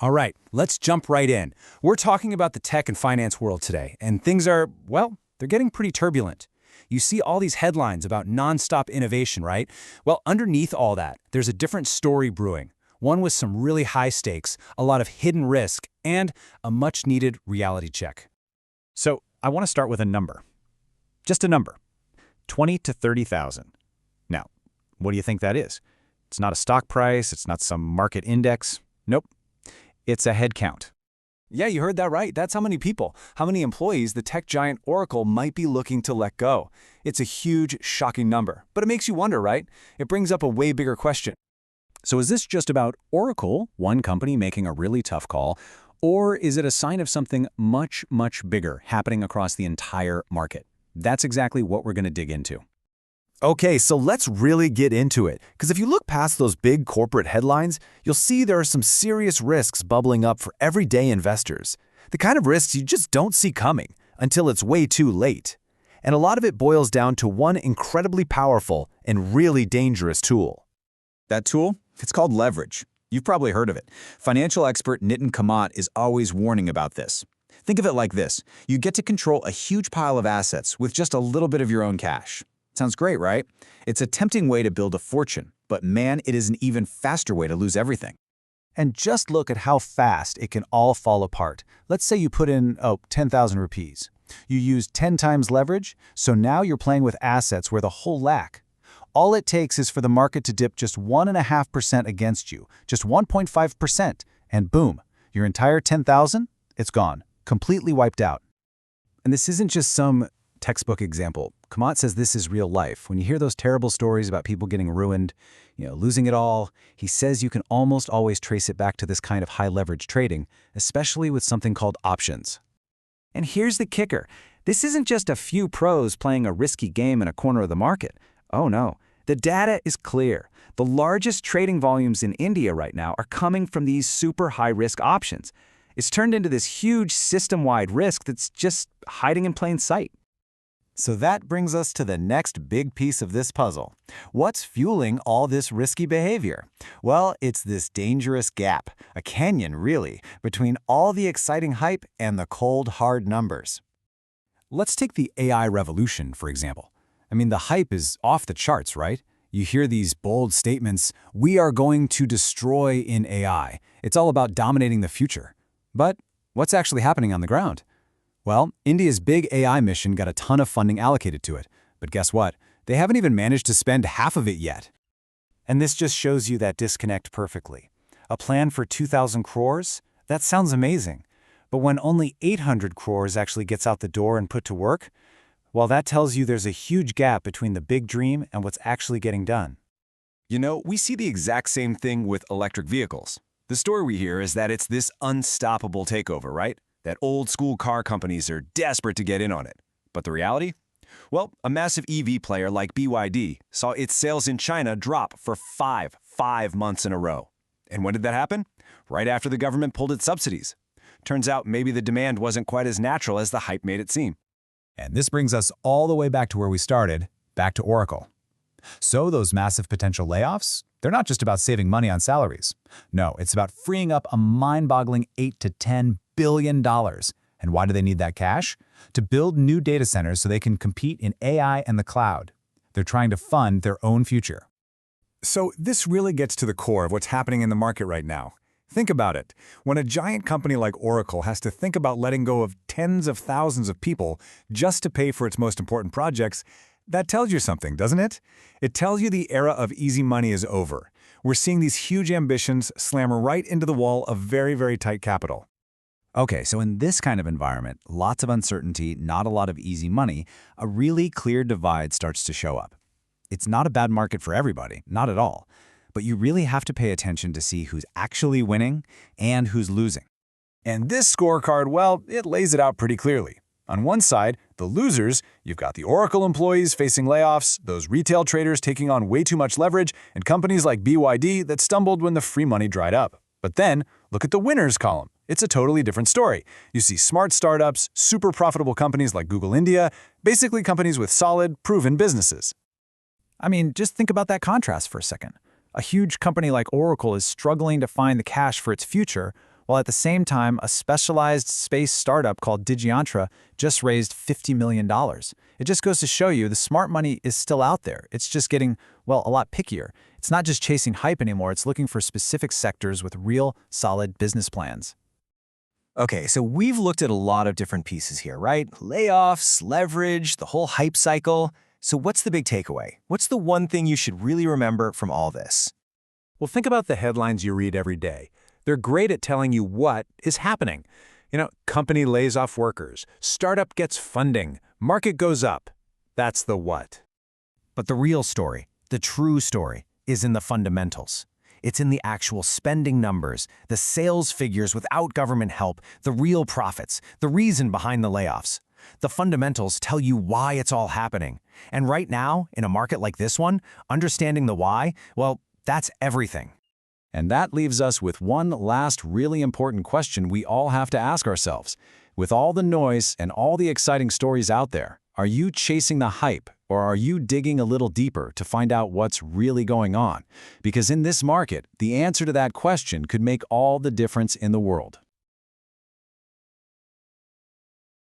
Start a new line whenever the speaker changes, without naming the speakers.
All right, let's jump right in. We're talking about the tech and finance world today, and things are, well, they're getting pretty turbulent. You see all these headlines about nonstop innovation, right? Well, underneath all that, there's a different story brewing. One with some really high stakes, a lot of hidden risk, and a much-needed reality check.
So I want to start with a number. Just a number. 20 to 30,000. Now, what do you think that is? It's not a stock price. It's not some market index. Nope. It's a head count.
Yeah, you heard that right. That's how many people, how many employees the tech giant Oracle might be looking to let go. It's a huge, shocking number. But it makes you wonder, right? It brings up a way bigger question.
So is this just about Oracle, one company making a really tough call, or is it a sign of something much, much bigger happening across the entire market? That's exactly what we're going to dig into.
Okay, so let's really get into it, because if you look past those big corporate headlines, you'll see there are some serious risks bubbling up for everyday investors. The kind of risks you just don't see coming until it's way too late. And a lot of it boils down to one incredibly powerful and really dangerous tool.
That tool? It's called leverage. You've probably heard of it. Financial expert Nitin Kamat is always warning about this. Think of it like this. You get to control a huge pile of assets with just a little bit of your own cash. Sounds great, right? It's a tempting way to build a fortune, but man, it is an even faster way to lose everything.
And just look at how fast it can all fall apart. Let's say you put in, 10,000 rupees. You use 10 times leverage, so now you're playing with assets where the whole lack. All it takes is for the market to dip just 1.5% against you, just 1.5%, and boom, your entire 10,000, it's gone, completely wiped out.
And this isn't just some textbook example. Kamat says this is real life. When you hear those terrible stories about people getting ruined, losing it all, he says you can almost always trace it back to this kind of high leverage trading, especially with something called options.
And here's the kicker. This isn't just a few pros playing a risky game in a corner of the market. Oh no, the data is clear. The largest trading volumes in India right now are coming from these super high-risk options. It's turned into this huge system-wide risk that's just hiding in plain sight.
So that brings us to the next big piece of this puzzle. What's fueling all this risky behavior? Well, it's this dangerous gap, a canyon really, between all the exciting hype and the cold, hard numbers.
Let's take the AI revolution, for example. I mean, the hype is off the charts, right? You hear these bold statements, we are going to destroy in AI. It's all about dominating the future. But what's actually happening on the ground? Well, India's big AI mission got a ton of funding allocated to it. But guess what? They haven't even managed to spend half of it yet.
And this just shows you that disconnect perfectly. A plan for 2,000 crores? That sounds amazing. But when only 800 crores actually gets out the door and put to work, well, that tells you there's a huge gap between the big dream and what's actually getting done.
We see the exact same thing with electric vehicles. The story we hear is that it's this unstoppable takeover, right? That old-school car companies are desperate to get in on it. But the reality? Well, a massive EV player like BYD saw its sales in China drop for five months in a row. And when did that happen? Right after the government pulled its subsidies. Turns out maybe the demand wasn't quite as natural as the hype made it seem.
And this brings us all the way back to where we started, back to Oracle. So those massive potential layoffs, they're not just about saving money on salaries. No, it's about freeing up a mind-boggling $8 to $10 billion. And why do they need that cash? To build new data centers so they can compete in AI and the cloud. They're trying to fund their own future. So this really gets to the core of what's happening in the market right now. Think about it. When a giant company like Oracle has to think about letting go of tens of thousands of people just to pay for its most important projects, that tells you something, doesn't it? It tells you the era of easy money is over. We're seeing these huge ambitions slam right into the wall of very, very tight capital.
Okay, so in this kind of environment, lots of uncertainty, not a lot of easy money, a really clear divide starts to show up. It's not a bad market for everybody, not at all. But you really have to pay attention to see who's actually winning and who's losing.
And this scorecard, well, it lays it out pretty clearly. On one side, the losers, you've got the Oracle employees facing layoffs, those retail traders taking on way too much leverage, and companies like BYD that stumbled when the free money dried up. But then, look at the winners column. It's a totally different story. You see smart startups, super profitable companies like Google India, basically companies with solid, proven businesses.
I mean, just think about that contrast for a second. A huge company like Oracle is struggling to find the cash for its future,
while at the same time, a specialized space startup called Digiantra just raised $50 million. It just goes to show you the smart money is still out there. It's just getting, well, a lot pickier. It's not just chasing hype anymore, it's looking for specific sectors with real, solid business plans.
Okay, so we've looked at a lot of different pieces here, right? Layoffs, leverage, the whole hype cycle. So what's the big takeaway? What's the one thing you should really remember from all this?
Well, think about the headlines you read every day. They're great at telling you what is happening. Company lays off workers, startup gets funding, market goes up. That's the what.
But the real story, the true story, is in the fundamentals. It's in the actual spending numbers, the sales figures without government help, the real profits, the reason behind the layoffs. The fundamentals tell you why it's all happening. And right now, in a market like this one, understanding the why, well, that's everything.
And that leaves us with one last really important question we all have to ask ourselves. With all the noise and all the exciting stories out there, are you chasing the hype or are you digging a little deeper to find out what's really going on? Because in this market, the answer to that question could make all the difference in the world.